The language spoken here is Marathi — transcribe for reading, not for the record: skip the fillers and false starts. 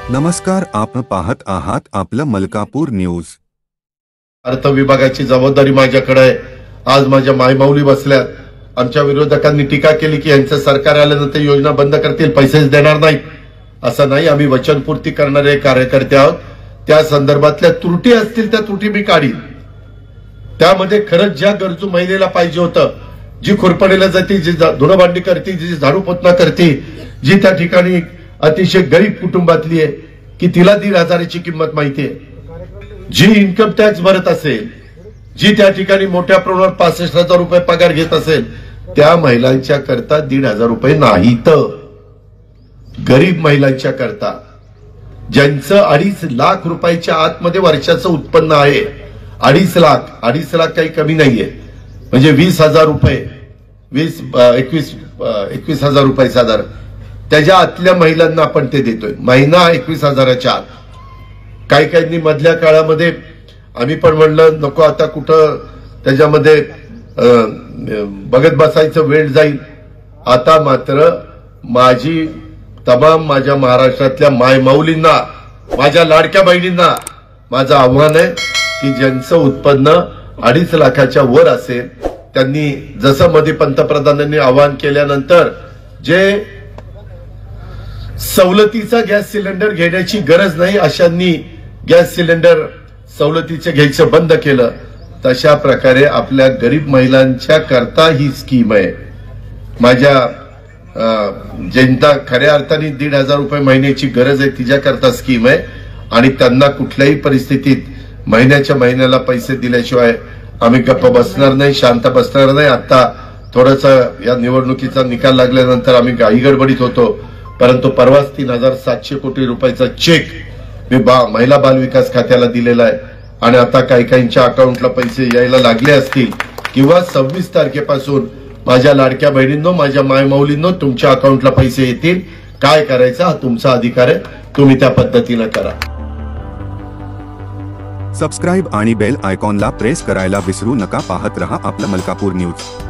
नमस्कार, आपण पाहत आहात आपलं मलकापूर न्यूज। अर्थ विभागाची जबाबदारी माझ्याकडे आहे। आज माझ्या मायमाऊली बसल्यात। आमच्या विरोधकांनी टीका केली की यांचं सरकार आल्यानंतर योजना बंद करतील, पैसेच देणार नाहीत। असं नाही, आम्ही वचनपूर्ती करणारे कार्यकर्ते आहोत। त्या संदर्भातल्या त्रुटी असतील त्या त्रुटी मी काढीन। त्यामध्ये खरंच ज्या गरजू महिलेला पाहिजे होतं, जी खुरपणीला जाते, जी धुणं भांडी करते, जी झाडू पोतना करते, जी त्या ठिकाणी अतिशय गरीब कुटुंबातली आहे की तिला 1,500ची किंमत माहितीये, जी इन्कम टॅक्स भरत असेल, जी त्या ठिकाणी मोठ्या प्रमाणावर 65,000 रुपये पगार घेत असेल, त्या महिलांच्या करता 1,500 रुपये नाहीत। गरीब महिलांच्या करता ज्यांचं 2.5 लाख रुपयाच्या आतमध्ये वर्षाचं उत्पन्न आहे, 2.5 लाख काही कमी नाहीये, म्हणजे 20,000 रुपये, 21,000 रुपये साधारण त्याच्या आतल्या महिलांना आपण ते देतोय। महिना 21,000च्या आत। काही काहींनी मधल्या काळामध्ये आम्ही पण म्हणलं नको आता कुठं त्याच्यामध्ये बघत बसायचं, वेळ जाईल। आता मात्र माझ्या महाराष्ट्रातल्या मायमाऊलींना, माझ्या लाडक्या बहिणींना माझं आव्हान आहे की ज्यांचं उत्पन्न 2.5 लाखाच्या वर असेल, त्यांनी जसं मध्ये पंतप्रधानांनी आवाहन केल्यानंतर जे सवलतीचा गॅस सिलेंडर घेण्याची गरज नाही अशांनी गॅस सिलेंडर सवलतीचे घ्यायचं बंद केलं, तशा प्रकारे आपल्या गरीब महिलांच्या करता ही स्कीम आहे। माझ्या ज्यांना खऱ्या अर्थाने 1,500 रुपये महिन्याची गरज आहे तिच्याकरता स्कीम आहे, आणि त्यांना कुठल्याही परिस्थितीत महिन्याच्या महिन्याला पैसे दिल्याशिवाय आम्ही गप्प बसणार नाही, शांत बसणार नाही। आता थोडंसं या निवडणुकीचा निकाल लागल्यानंतर आम्ही घाईगडबडीत होतो, परंतु परवाच 3,700 कोटी रुपयाचा चेक मी महिला बाल विकास खात्याला दिलेला आहे, आणि आता काहींच्या अकाउंटला पैसे यायला लागले असतील, किंवा 26 तारखेपासून माझ्या लाडक्या बहिणींनो, माझ्या मायमाऊलींनो, तुमच्या अकाउंटला पैसे येतील। काय करायचं हा तुमचा अधिकार आहे, तुम्ही त्या पद्धतीने करा। सबस्क्राइब आणि बेल आयकॉनला प्रेस करायला विसरू नका। पाहत रहा आपलं मलकापूर न्यूज।